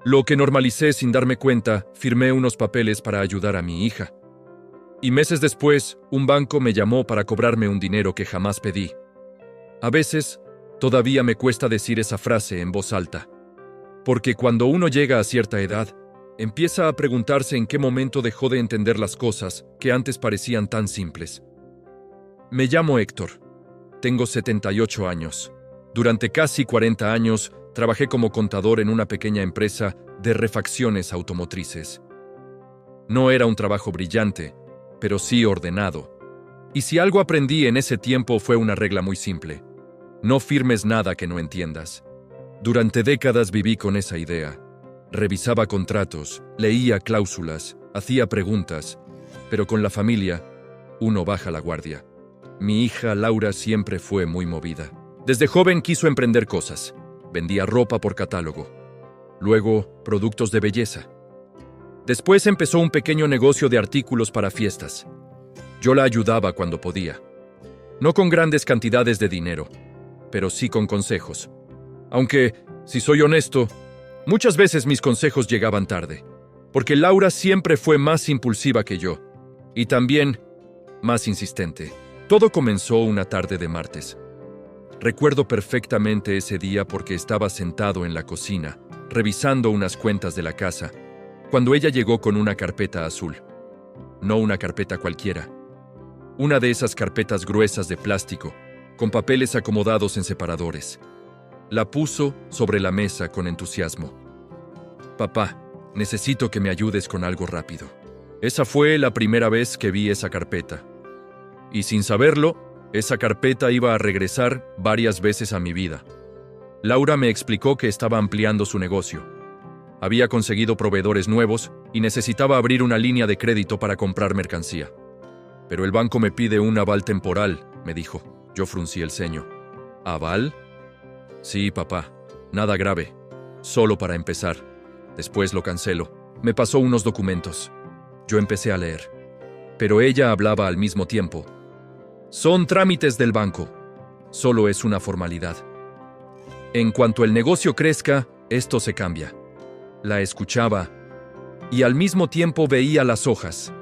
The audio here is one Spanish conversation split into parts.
Lo que normalicé sin darme cuenta, firmé unos papeles para ayudar a mi hija. Y meses después, un banco me llamó para cobrarme un dinero que jamás pedí. A veces, todavía me cuesta decir esa frase en voz alta. Porque cuando uno llega a cierta edad, empieza a preguntarse en qué momento dejó de entender las cosas que antes parecían tan simples. Me llamo Héctor. Tengo 78 años. Durante casi 40 años, trabajé como contador en una pequeña empresa de refacciones automotrices. No era un trabajo brillante, pero sí ordenado. Y si algo aprendí en ese tiempo fue una regla muy simple. No firmes nada que no entiendas. Durante décadas viví con esa idea. Revisaba contratos, leía cláusulas, hacía preguntas, pero con la familia, uno baja la guardia. Mi hija Laura siempre fue muy movida. Desde joven quiso emprender cosas. Vendía ropa por catálogo. Luego, productos de belleza. Después empezó un pequeño negocio de artículos para fiestas. Yo la ayudaba cuando podía. No con grandes cantidades de dinero, pero sí con consejos. Aunque, si soy honesto, muchas veces mis consejos llegaban tarde, porque Laura siempre fue más impulsiva que yo, y también más insistente. Todo comenzó una tarde de martes. Recuerdo perfectamente ese día porque estaba sentado en la cocina, revisando unas cuentas de la casa, cuando ella llegó con una carpeta azul. No una carpeta cualquiera. Una de esas carpetas gruesas de plástico, con papeles acomodados en separadores. La puso sobre la mesa con entusiasmo. Papá, necesito que me ayudes con algo rápido. Esa fue la primera vez que vi esa carpeta. Y sin saberlo, esa carpeta iba a regresar varias veces a mi vida. Laura me explicó que estaba ampliando su negocio. Había conseguido proveedores nuevos y necesitaba abrir una línea de crédito para comprar mercancía. Pero el banco me pide un aval temporal, me dijo. Yo fruncí el ceño. ¿Aval? Sí, papá. Nada grave. Solo para empezar. Después lo cancelo. Me pasó unos documentos. Yo empecé a leer. Pero ella hablaba al mismo tiempo. Son trámites del banco. Solo es una formalidad. En cuanto el negocio crezca, esto se cambia. La escuchaba y al mismo tiempo veía las hojas.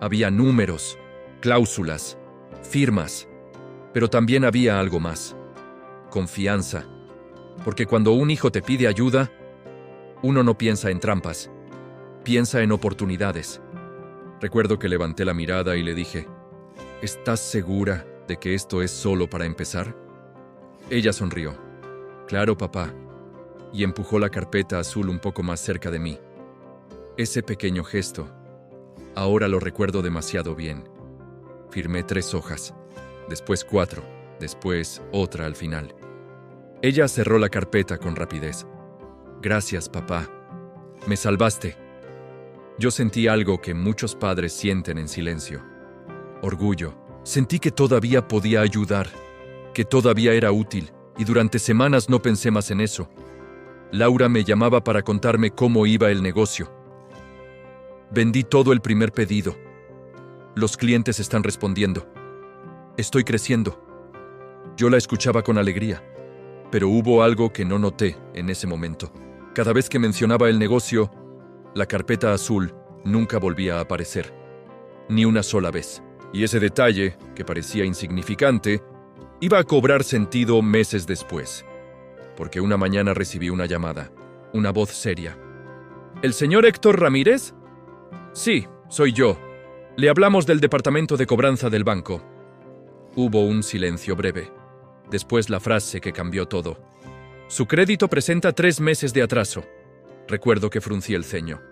Había números, cláusulas, firmas, pero también había algo más. Confianza. Porque cuando un hijo te pide ayuda, uno no piensa en trampas, piensa en oportunidades. Recuerdo que levanté la mirada y le dije, ¿estás segura de que esto es solo para empezar? Ella sonrió. Claro, papá. Y empujó la carpeta azul un poco más cerca de mí. Ese pequeño gesto, ahora lo recuerdo demasiado bien. Firmé 3 hojas, después 4, después otra al final. Ella cerró la carpeta con rapidez. Gracias, papá. Me salvaste. Yo sentí algo que muchos padres sienten en silencio. Orgullo. Sentí que todavía podía ayudar, que todavía era útil, y durante semanas no pensé más en eso. Laura me llamaba para contarme cómo iba el negocio. Vendí todo el primer pedido. Los clientes están respondiendo. Estoy creciendo. Yo la escuchaba con alegría, pero hubo algo que no noté en ese momento. Cada vez que mencionaba el negocio, la carpeta azul nunca volvía a aparecer. Ni una sola vez. Y ese detalle, que parecía insignificante, iba a cobrar sentido meses después. Porque una mañana recibí una llamada, una voz seria. ¿El señor Héctor Ramírez? Sí, soy yo. Le hablamos del departamento de cobranza del banco. Hubo un silencio breve. Después la frase que cambió todo. Su crédito presenta 3 meses de atraso. Recuerdo que fruncí el ceño.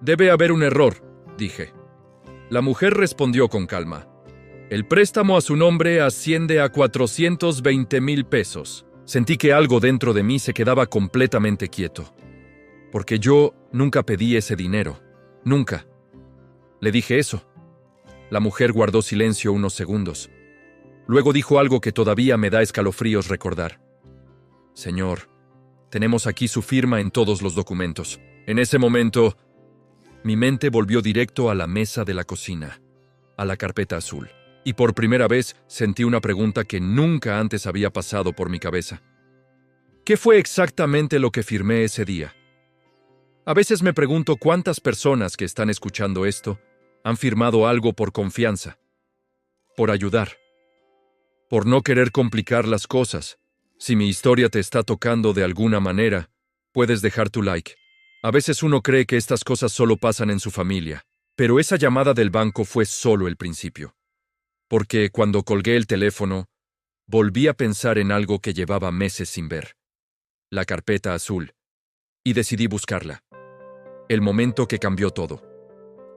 Debe haber un error, dije. La mujer respondió con calma. El préstamo a su nombre asciende a 420,000 pesos. Sentí que algo dentro de mí se quedaba completamente quieto. Porque yo nunca pedí ese dinero. Nunca. Le dije eso. La mujer guardó silencio unos segundos. Luego dijo algo que todavía me da escalofríos recordar. Señor, tenemos aquí su firma en todos los documentos. En ese momento, mi mente volvió directo a la mesa de la cocina, a la carpeta azul. Y por primera vez sentí una pregunta que nunca antes había pasado por mi cabeza. ¿Qué fue exactamente lo que firmé ese día? A veces me pregunto cuántas personas que están escuchando esto han firmado algo por confianza, por ayudar, por no querer complicar las cosas. Si mi historia te está tocando de alguna manera, puedes dejar tu like. A veces uno cree que estas cosas solo pasan en su familia, pero esa llamada del banco fue solo el principio. Porque cuando colgué el teléfono, volví a pensar en algo que llevaba meses sin ver. La carpeta azul. Y decidí buscarla. El momento que cambió todo.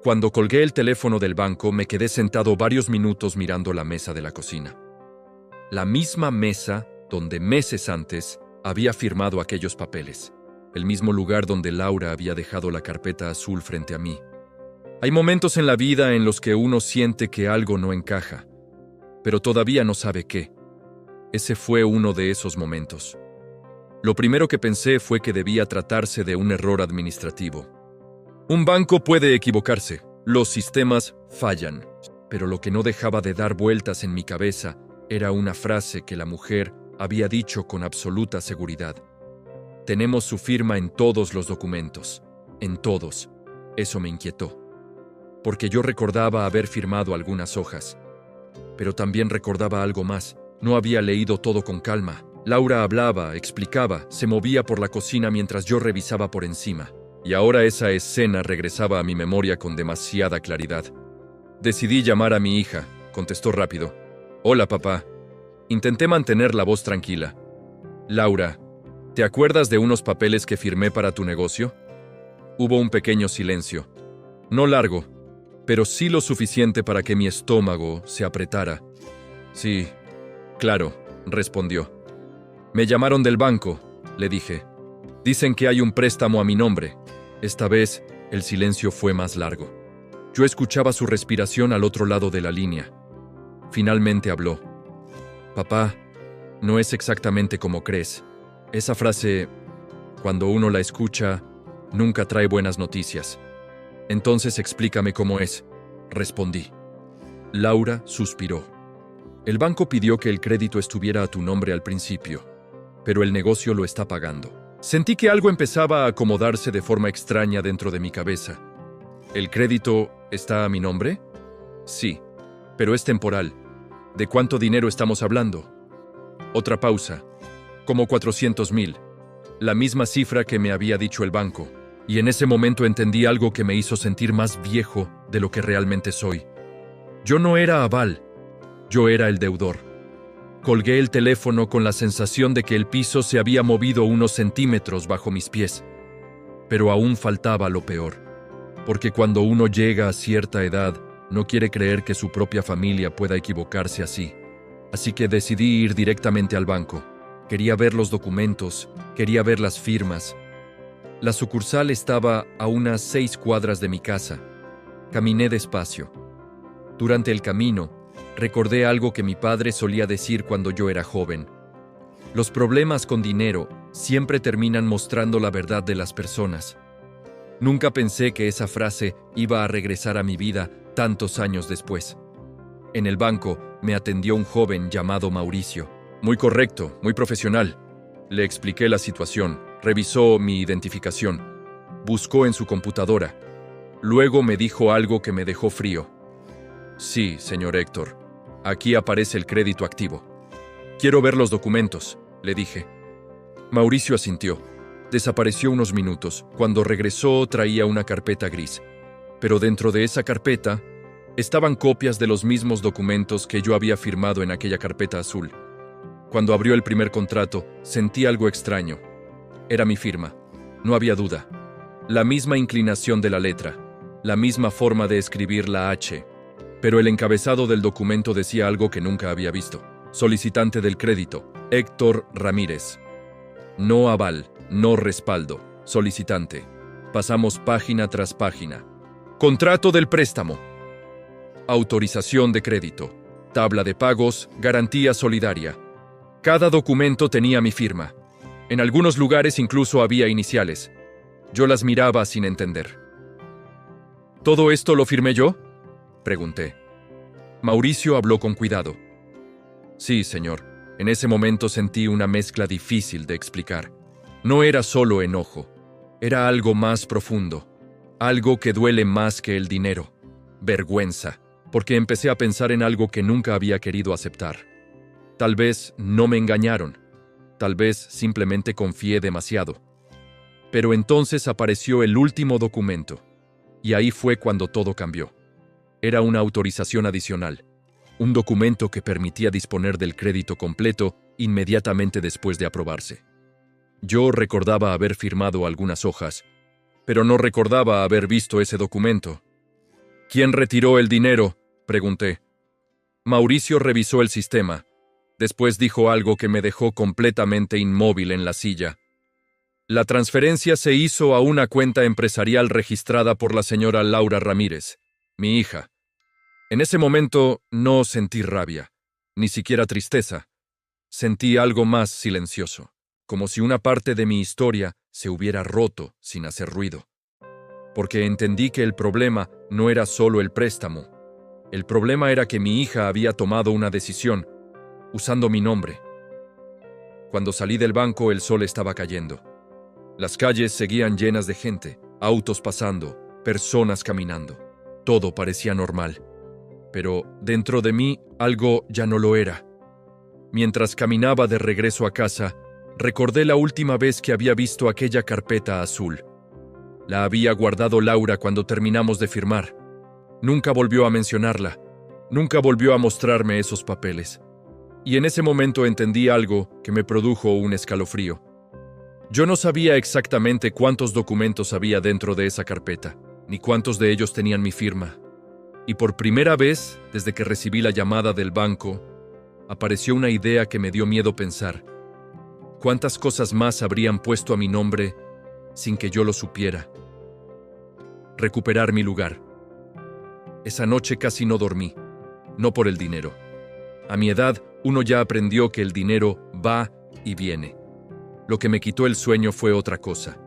Cuando colgué el teléfono del banco, me quedé sentado varios minutos mirando la mesa de la cocina. La misma mesa donde meses antes había firmado aquellos papeles. El mismo lugar donde Laura había dejado la carpeta azul frente a mí. Hay momentos en la vida en los que uno siente que algo no encaja, pero todavía no sabe qué. Ese fue uno de esos momentos. Lo primero que pensé fue que debía tratarse de un error administrativo. Un banco puede equivocarse, los sistemas fallan, pero lo que no dejaba de dar vueltas en mi cabeza era una frase que la mujer había dicho con absoluta seguridad. Tenemos su firma en todos los documentos, en todos. Eso me inquietó, porque yo recordaba haber firmado algunas hojas, pero también recordaba algo más. No había leído todo con calma. Laura hablaba, explicaba, se movía por la cocina mientras yo revisaba por encima. Y ahora esa escena regresaba a mi memoria con demasiada claridad. Decidí llamar a mi hija, contestó rápido. Hola, papá. Intenté mantener la voz tranquila. Laura, ¿te acuerdas de unos papeles que firmé para tu negocio? Hubo un pequeño silencio. No largo, pero sí lo suficiente para que mi estómago se apretara. Sí, claro, respondió. Me llamaron del banco, le dije. Dicen que hay un préstamo a mi nombre. Esta vez, el silencio fue más largo. Yo escuchaba su respiración al otro lado de la línea. Finalmente habló. Papá, no es exactamente como crees. Esa frase, cuando uno la escucha, nunca trae buenas noticias. Entonces explícame cómo es, respondí. Laura suspiró. El banco pidió que el crédito estuviera a tu nombre al principio, pero el negocio lo está pagando. Sentí que algo empezaba a acomodarse de forma extraña dentro de mi cabeza. ¿El crédito está a mi nombre? Sí, pero es temporal. ¿De cuánto dinero estamos hablando? Otra pausa. Como 400,000. La misma cifra que me había dicho el banco. Y en ese momento entendí algo que me hizo sentir más viejo de lo que realmente soy. Yo no era Aval. Yo era el deudor. Colgué el teléfono con la sensación de que el piso se había movido unos centímetros bajo mis pies. Pero aún faltaba lo peor. Porque cuando uno llega a cierta edad, no quiere creer que su propia familia pueda equivocarse así. Así que decidí ir directamente al banco. Quería ver los documentos, quería ver las firmas. La sucursal estaba a unas 6 cuadras de mi casa. Caminé despacio. Durante el camino, recordé algo que mi padre solía decir cuando yo era joven. Los problemas con dinero siempre terminan mostrando la verdad de las personas. Nunca pensé que esa frase iba a regresar a mi vida tantos años después. En el banco me atendió un joven llamado Mauricio. Muy correcto, muy profesional. Le expliqué la situación, revisó mi identificación, buscó en su computadora. Luego me dijo algo que me dejó frío. Sí, señor Héctor, aquí aparece el crédito activo. Quiero ver los documentos, le dije. Mauricio asintió. Desapareció unos minutos. Cuando regresó traía una carpeta gris. Pero dentro de esa carpeta estaban copias de los mismos documentos que yo había firmado en aquella carpeta azul. Cuando abrió el primer contrato, sentí algo extraño. Era mi firma. No había duda. La misma inclinación de la letra, la misma forma de escribir la H. Pero el encabezado del documento decía algo que nunca había visto. Solicitante del crédito, Héctor Ramírez. No aval, no respaldo, solicitante. Pasamos página tras página. Contrato del préstamo. Autorización de crédito. Tabla de pagos, garantía solidaria. Cada documento tenía mi firma. En algunos lugares incluso había iniciales. Yo las miraba sin entender. ¿Todo esto lo firmé yo?, pregunté. Mauricio habló con cuidado. Sí, señor. En ese momento sentí una mezcla difícil de explicar. No era solo enojo. Era algo más profundo, algo que duele más que el dinero. Vergüenza, porque empecé a pensar en algo que nunca había querido aceptar. Tal vez no me engañaron, tal vez simplemente confié demasiado. Pero entonces apareció el último documento, y ahí fue cuando todo cambió. Era una autorización adicional, un documento que permitía disponer del crédito completo inmediatamente después de aprobarse. Yo recordaba haber firmado algunas hojas, pero no recordaba haber visto ese documento. ¿Quién retiró el dinero?, pregunté. Mauricio revisó el sistema. Después dijo algo que me dejó completamente inmóvil en la silla. La transferencia se hizo a una cuenta empresarial registrada por la señora Laura Ramírez, mi hija. En ese momento no sentí rabia, ni siquiera tristeza. Sentí algo más silencioso, como si una parte de mi historia se hubiera roto sin hacer ruido. Porque entendí que el problema no era solo el préstamo. El problema era que mi hija había tomado una decisión, usando mi nombre. Cuando salí del banco, el sol estaba cayendo. Las calles seguían llenas de gente, autos pasando, personas caminando. Todo parecía normal. Pero dentro de mí algo ya no lo era. Mientras caminaba de regreso a casa, recordé la última vez que había visto aquella carpeta azul. La había guardado Laura cuando terminamos de firmar. Nunca volvió a mencionarla. Nunca volvió a mostrarme esos papeles. Y en ese momento entendí algo que me produjo un escalofrío. Yo no sabía exactamente cuántos documentos había dentro de esa carpeta, ni cuántos de ellos tenían mi firma. Y por primera vez, desde que recibí la llamada del banco, apareció una idea que me dio miedo pensar. ¿Cuántas cosas más habrían puesto a mi nombre sin que yo lo supiera? Recuperar mi lugar. Esa noche casi no dormí, no por el dinero. A mi edad, uno ya aprendió que el dinero va y viene. Lo que me quitó el sueño fue otra cosa.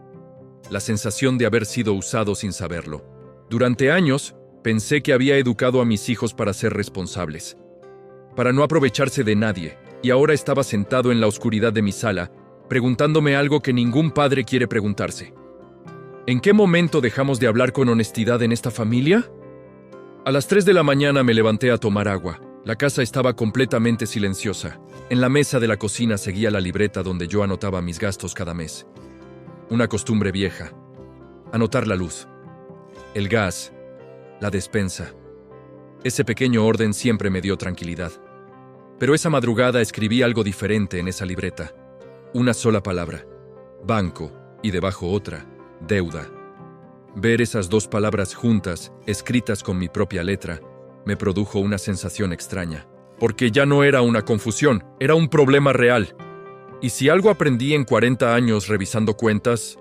La sensación de haber sido usado sin saberlo. Durante años, pensé que había educado a mis hijos para ser responsables, para no aprovecharse de nadie, y ahora estaba sentado en la oscuridad de mi sala, preguntándome algo que ningún padre quiere preguntarse. ¿En qué momento dejamos de hablar con honestidad en esta familia? A las 3 de la mañana me levanté a tomar agua. La casa estaba completamente silenciosa. En la mesa de la cocina seguía la libreta donde yo anotaba mis gastos cada mes. Una costumbre vieja. Anotar la luz, el gas, la despensa. Ese pequeño orden siempre me dio tranquilidad. Pero esa madrugada escribí algo diferente en esa libreta. Una sola palabra, banco, y debajo otra, deuda. Ver esas dos palabras juntas, escritas con mi propia letra, me produjo una sensación extraña. Porque ya no era una confusión, era un problema real. Y si algo aprendí en 40 años revisando cuentas,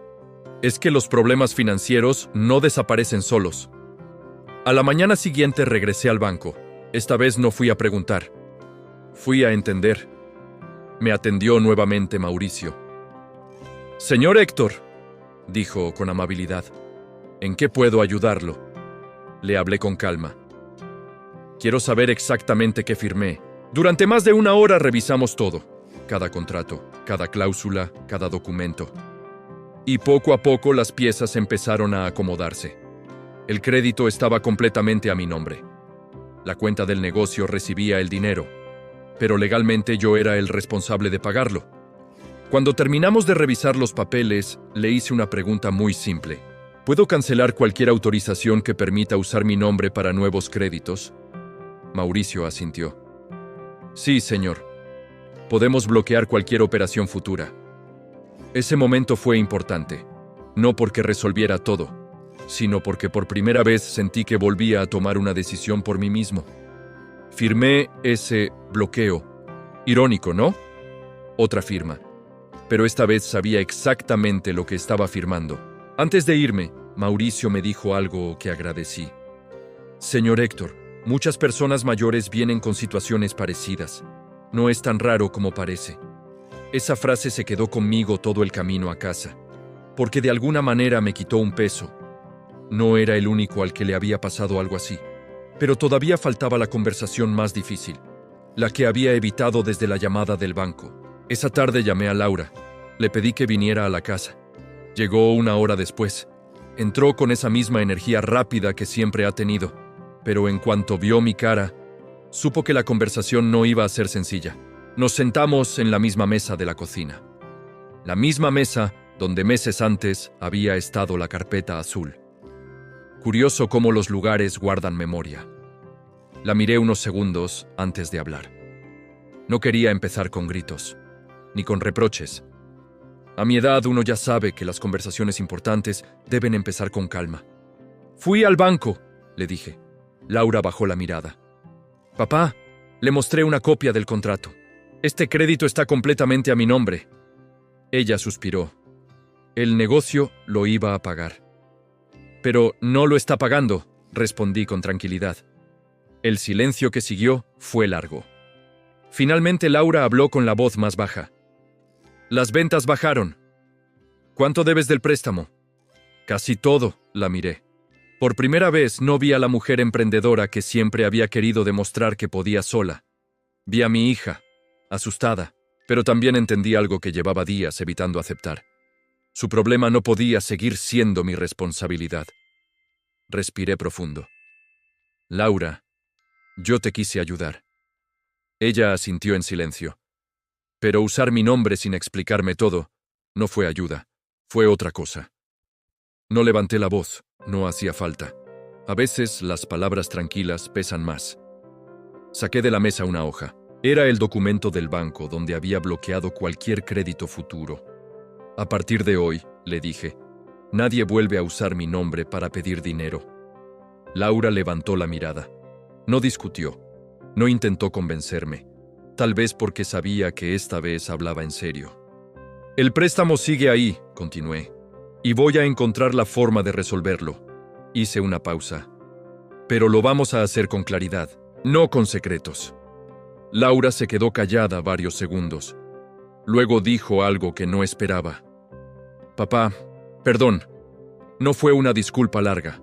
es que los problemas financieros no desaparecen solos. A la mañana siguiente regresé al banco. Esta vez no fui a preguntar. Fui a entender. Me atendió nuevamente Mauricio. «Señor Héctor», dijo con amabilidad, «¿en qué puedo ayudarlo?». Le hablé con calma. «Quiero saber exactamente qué firmé. Durante más de 1 hora revisamos todo. Cada contrato, cada cláusula, cada documento. Y poco a poco las piezas empezaron a acomodarse. El crédito estaba completamente a mi nombre. La cuenta del negocio recibía el dinero, pero legalmente yo era el responsable de pagarlo. Cuando terminamos de revisar los papeles, le hice una pregunta muy simple. ¿Puedo cancelar cualquier autorización que permita usar mi nombre para nuevos créditos? Mauricio asintió. Sí, señor. Podemos bloquear cualquier operación futura. Ese momento fue importante, no porque resolviera todo, sino porque por primera vez sentí que volvía a tomar una decisión por mí mismo. Firmé ese bloqueo. Irónico, ¿no? Otra firma. Pero esta vez sabía exactamente lo que estaba firmando. Antes de irme, Mauricio me dijo algo que agradecí. Señor Héctor, muchas personas mayores vienen con situaciones parecidas. No es tan raro como parece. Esa frase se quedó conmigo todo el camino a casa, porque de alguna manera me quitó un peso. No era el único al que le había pasado algo así, pero todavía faltaba la conversación más difícil, la que había evitado desde la llamada del banco. Esa tarde llamé a Laura. Le pedí que viniera a la casa. Llegó una hora después. Entró con esa misma energía rápida que siempre ha tenido, pero en cuanto vio mi cara, supo que la conversación no iba a ser sencilla. Nos sentamos en la misma mesa de la cocina. La misma mesa donde meses antes había estado la carpeta azul. Curioso cómo los lugares guardan memoria. La miré unos segundos antes de hablar. No quería empezar con gritos, ni con reproches. A mi edad uno ya sabe que las conversaciones importantes deben empezar con calma. «Fui al banco», le dije. Laura bajó la mirada. «Papá», le mostré una copia del contrato. «Este crédito está completamente a mi nombre». Ella suspiró. El negocio lo iba a pagar. «Pero no lo está pagando», respondí con tranquilidad. El silencio que siguió fue largo. Finalmente Laura habló con la voz más baja. «Las ventas bajaron». «¿Cuánto debes del préstamo?» «Casi todo», la miré. Por primera vez no vi a la mujer emprendedora que siempre había querido demostrar que podía sola. Vi a mi hija, asustada, pero también entendí algo que llevaba días evitando aceptar. Su problema no podía seguir siendo mi responsabilidad. Respiré profundo. «Laura, yo te quise ayudar». Ella asintió en silencio. Pero usar mi nombre sin explicarme todo no fue ayuda, fue otra cosa. No levanté la voz, no hacía falta. A veces las palabras tranquilas pesan más. Saqué de la mesa una hoja. Era el documento del banco donde había bloqueado cualquier crédito futuro. A partir de hoy, le dije, nadie vuelve a usar mi nombre para pedir dinero. Laura levantó la mirada. No discutió. No intentó convencerme. Tal vez porque sabía que esta vez hablaba en serio. «El préstamo sigue ahí», continué, «y voy a encontrar la forma de resolverlo». Hice una pausa. «Pero lo vamos a hacer con claridad, no con secretos». Laura se quedó callada varios segundos. Luego dijo algo que no esperaba. «Papá, perdón. No fue una disculpa larga.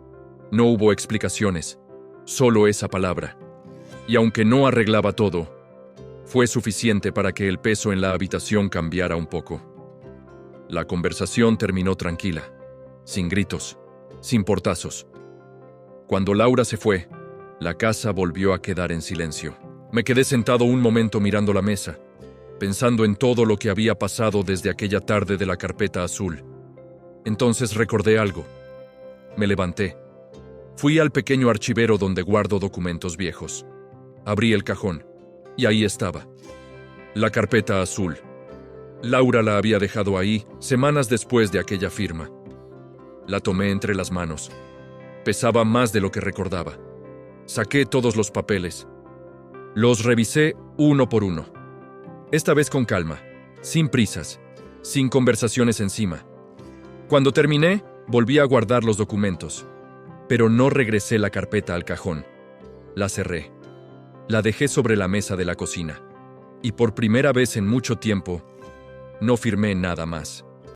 No hubo explicaciones. Solo esa palabra. Y aunque no arreglaba todo, fue suficiente para que el peso en la habitación cambiara un poco». La conversación terminó tranquila, sin gritos, sin portazos. Cuando Laura se fue, la casa volvió a quedar en silencio. Me quedé sentado un momento mirando la mesa, pensando en todo lo que había pasado desde aquella tarde de la carpeta azul. Entonces recordé algo. Me levanté. Fui al pequeño archivero donde guardo documentos viejos. Abrí el cajón, y ahí estaba. La carpeta azul. Laura la había dejado ahí semanas después de aquella firma. La tomé entre las manos. Pesaba más de lo que recordaba. Saqué todos los papeles. Los revisé uno por uno. Esta vez con calma, sin prisas, sin conversaciones encima. Cuando terminé, volví a guardar los documentos, pero no regresé la carpeta al cajón. La cerré. La dejé sobre la mesa de la cocina. Y por primera vez en mucho tiempo, no firmé nada más.